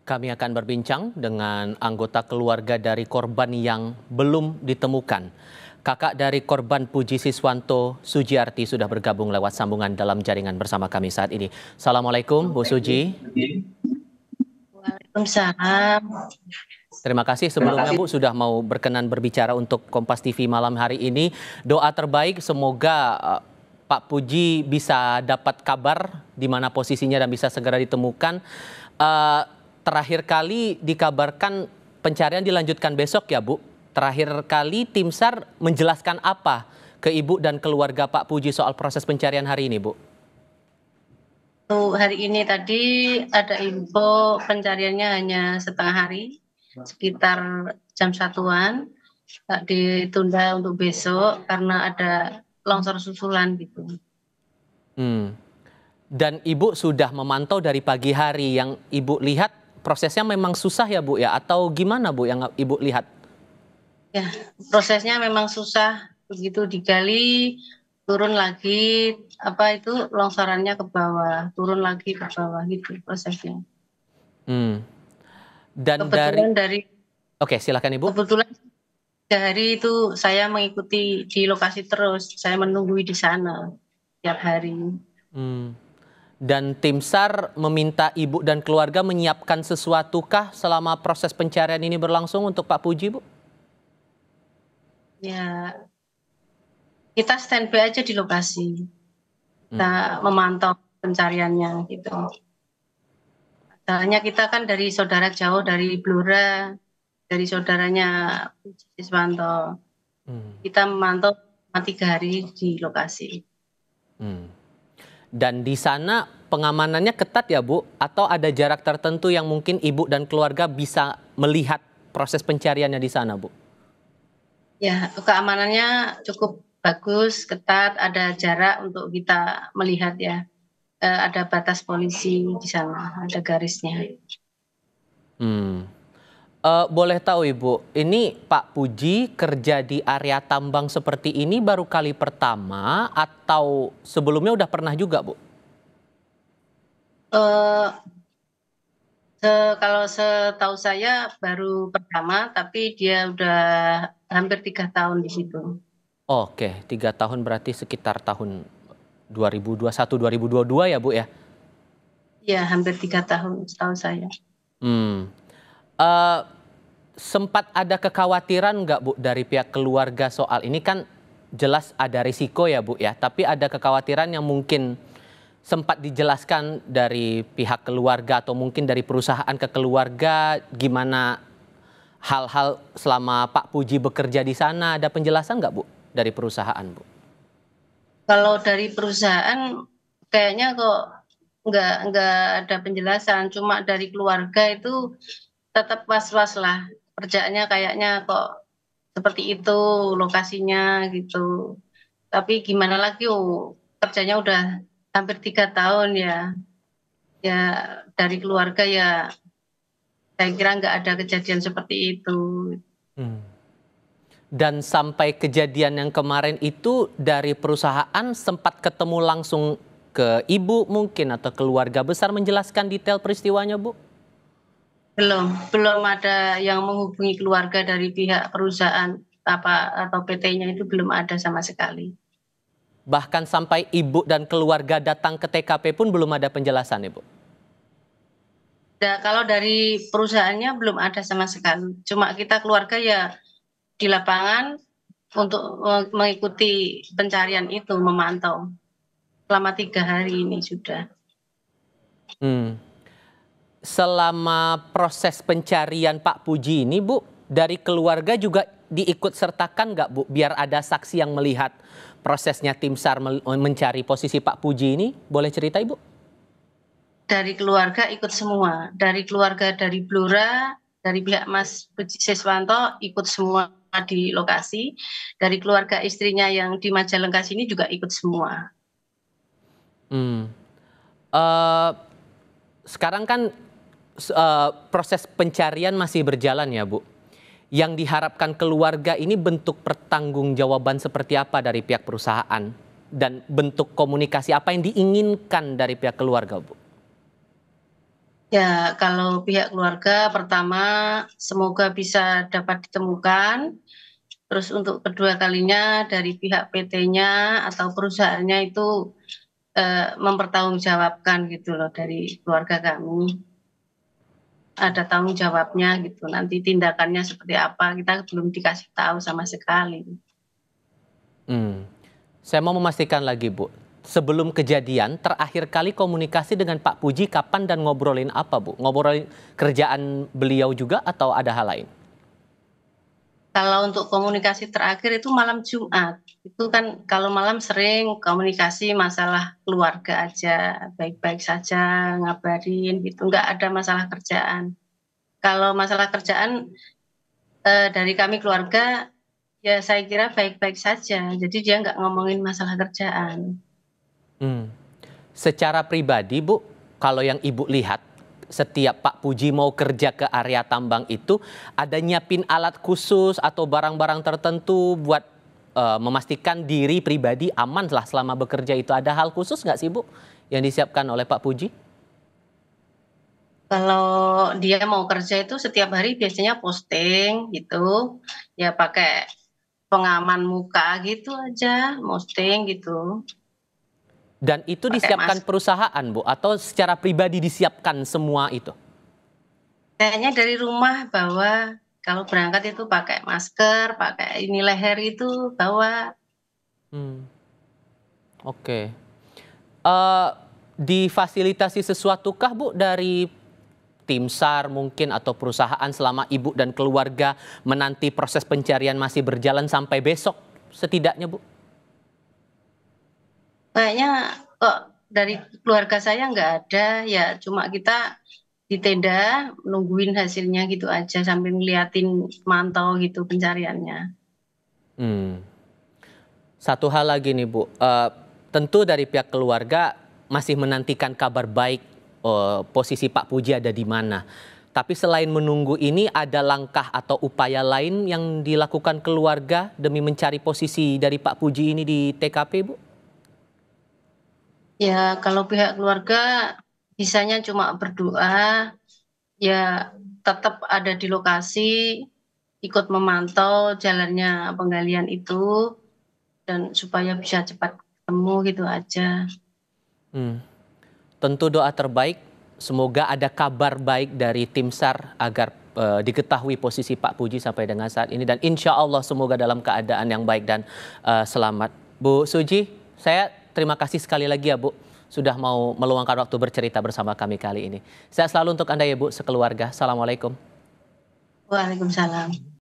Kami akan berbincang dengan anggota keluarga dari korban yang belum ditemukan. Kakak dari korban Puji Siswanto, Sujiarti, sudah bergabung lewat sambungan dalam jaringan bersama kami saat ini. Assalamualaikum, Bu Suji. Waalaikumsalam. Terima kasih sebelumnya, Bu, sudah mau berkenan berbicara untuk Kompas TV malam hari ini. Doa terbaik semoga Pak Puji bisa dapat kabar di mana posisinya dan bisa segera ditemukan. Eh, Terakhir kali dikabarkan pencarian dilanjutkan besok ya, Bu. Terakhir kali tim SAR menjelaskan apa ke Ibu dan keluarga Pak Puji soal proses pencarian hari ini, Bu? Hari ini tadi ada info pencariannya hanya setengah hari, sekitar jam 1-an, ditunda untuk besok karena ada longsor susulan gitu. Hmm. Dan Ibu sudah memantau dari pagi hari, yang Ibu lihat prosesnya memang susah ya, Bu, ya? Atau gimana, Bu, yang Ibu lihat? Ya, prosesnya memang susah, begitu digali, turun lagi, longsorannya ke bawah, turun lagi ke bawah gitu prosesnya. Hmm. Dan dari, Kebetulan dari oke, silakan Ibu. kebetulan Hari itu saya mengikuti di lokasi terus, saya menunggu di sana tiap hari. Hmm. Dan tim SAR meminta Ibu dan keluarga menyiapkan sesuatukah selama proses pencarian ini berlangsung untuk Pak Puji, Bu? Ya, kita standby aja di lokasi, Hmm. kita memantau pencariannya gitu. Soalnya kita kan dari saudara jauh dari Blora, dari saudaranya Puji Siswanto. Hmm. Kita memantau 3 hari di lokasi. Hmm. Dan di sana pengamanannya ketat ya, Bu? Atau ada jarak tertentu yang mungkin Ibu dan keluarga bisa melihat proses pencariannya di sana, Bu? Ya, keamanannya cukup bagus, ketat, ada jarak untuk kita melihat ya. Ada batas polisi di sana, ada garisnya. Hmm. Boleh tahu Ibu, ini Pak Puji kerja di area tambang seperti ini baru kali pertama atau sebelumnya udah pernah juga, Bu? Eh, Kalau setahu saya baru pertama, tapi dia udah hampir 3 tahun di situ. Oke, 3 tahun berarti sekitar tahun 2021, 2022 ya, Bu ya? Ya, hampir 3 tahun setahu saya. Hmm. Eh, Sempat ada kekhawatiran nggak, Bu, dari pihak keluarga soal ini? Kan jelas ada risiko ya, Bu ya, tapi ada kekhawatiran yang mungkin sempat dijelaskan dari pihak keluarga atau mungkin dari perusahaan ke keluarga, gimana hal-hal selama Pak Puji bekerja di sana, ada penjelasan nggak, Bu, dari perusahaan, Bu? Kalau dari perusahaan kayaknya kok nggak ada penjelasan, cuma dari keluarga itu tetap was-was lah. Kerjaannya kayaknya kok seperti itu lokasinya gitu. Tapi gimana lagi, kerjanya udah hampir 3 tahun ya. Ya dari keluarga ya saya kira nggak ada kejadian seperti itu. Hmm. Dan sampai kejadian yang kemarin itu dari perusahaan sempat ketemu langsung ke Ibu mungkin atau keluarga besar menjelaskan detail peristiwanya, Bu? Belum ada yang menghubungi keluarga dari pihak perusahaan atau PT-nya itu belum ada sama sekali. Bahkan sampai Ibu dan keluarga datang ke TKP pun belum ada penjelasan, Ibu? Kalau dari perusahaannya belum ada sama sekali. Cuma kita keluarga ya di lapangan untuk mengikuti pencarian itu, memantau selama 3 hari ini sudah. Hmm. Selama proses pencarian Pak Puji ini, Bu, dari keluarga juga diikut sertakan nggak, Bu? Biar ada saksi yang melihat prosesnya tim SAR mencari posisi Pak Puji ini. Boleh cerita, Ibu? Dari keluarga ikut semua, dari keluarga dari Blora, dari pihak Mas Puji Siswanto ikut semua di lokasi, dari keluarga istrinya yang di Majalengka sini juga ikut semua. Hmm. Eh, Sekarang kan proses pencarian masih berjalan ya, Bu. Yang diharapkan keluarga ini bentuk pertanggungjawaban seperti apa dari pihak perusahaan dan bentuk komunikasi apa yang diinginkan dari pihak keluarga, Bu? Ya, kalau pihak keluarga pertama semoga bisa dapat ditemukan. Terus untuk kedua kalinya dari pihak PT-nya atau perusahaannya itu mempertanggungjawabkan gitu loh dari keluarga kami. Ada tanggung jawabnya gitu. Nanti tindakannya seperti apa kita belum dikasih tahu sama sekali. Hmm. Saya mau memastikan lagi, Bu. Sebelum kejadian, terakhir kali komunikasi dengan Pak Puji kapan dan ngobrolin apa, Bu? Ngobrolin kerjaan beliau juga atau ada hal lain? Kalau untuk komunikasi terakhir itu malam Jumat. Itu kan kalau malam sering komunikasi masalah keluarga aja, baik-baik saja, ngabarin gitu, nggak ada masalah kerjaan. Kalau masalah kerjaan dari kami keluarga, ya saya kira baik-baik saja. Jadi dia nggak ngomongin masalah kerjaan. Hmm. Secara pribadi, Bu, kalau yang Ibu lihat, setiap Pak Puji mau kerja ke area tambang itu, ada nyiapin alat khusus atau barang-barang tertentu buat memastikan diri pribadi aman lah selama bekerja itu. Ada hal khusus nggak sih, Bu, yang disiapkan oleh Pak Puji? Kalau dia mau kerja itu setiap hari biasanya posting gitu, ya pakai pengaman muka gitu aja, posting gitu, Dan itu pakai disiapkan masker. perusahaan, Bu, atau secara pribadi disiapkan semua itu? Kayaknya dari rumah bawa, kalau berangkat itu pakai masker, pakai ini leher itu bawa. Hmm, oke. Difasilitasi sesuatukah, Bu, dari tim SAR mungkin atau perusahaan selama Ibu dan keluarga menanti proses pencarian masih berjalan sampai besok setidaknya, Bu? Kayaknya kok dari keluarga saya nggak ada, ya cuma kita di tenda nungguin hasilnya gitu aja sambil ngeliatin mantau gitu pencariannya. Hmm. Satu hal lagi nih, Bu, tentu dari pihak keluarga masih menantikan kabar baik, posisi Pak Puji ada di mana. Tapi selain menunggu ini ada langkah atau upaya lain yang dilakukan keluarga demi mencari posisi dari Pak Puji ini di TKP, Bu? Ya kalau pihak keluarga bisanya cuma berdoa, ya tetap ada di lokasi, ikut memantau jalannya penggalian itu, dan supaya bisa cepat ketemu gitu aja. Hmm. Tentu doa terbaik, semoga ada kabar baik dari tim SAR agar diketahui posisi Pak Puji sampai dengan saat ini. Dan insya Allah semoga dalam keadaan yang baik dan selamat. Bu Suji, saya terima kasih sekali lagi ya, Bu, sudah mau meluangkan waktu bercerita bersama kami kali ini. Sehat selalu untuk Anda ya, Bu, sekeluarga. Assalamualaikum. Waalaikumsalam.